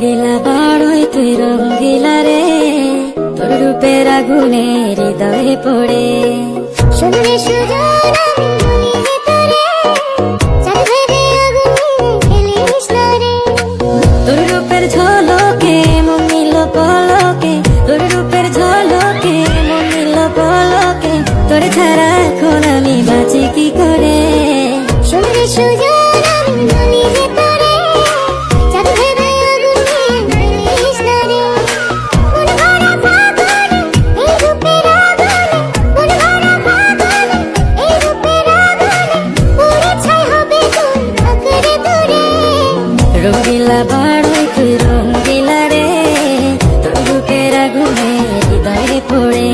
রঙ্গিলা বাড়ই তুই রঙ্গিলা রে, তোর রূপের আগুনে হৃদয়ে পড়ে। শুনলে সুজন আমি বলি যে তোরে, চাঁদ ভেবে আগুনে খেলিস না রে। তোর রূপের ঝলকে মন নিল পলকে, তোর রূপের ঝলকে মন নিল পলকে, তোর ছাড়া এখন আমি বাঁচি কি করে। শুনলে সুজন আমি বলি যে তোরে, চাঁদ ভেবে আগুনে খেলিস না রে। মন ভরা ফাগুনে এই রূপের আগুনে, মন ভরা ফাগুনে এই রূপের আগুনে, পুড়ে ছাই হবে তোর আঁকড়ে ধরে। রঙ্গিলা বাড়ই তুই রঙ্গিলা রে, তোর রূপের আগুনে হৃদয়ে পড়ে।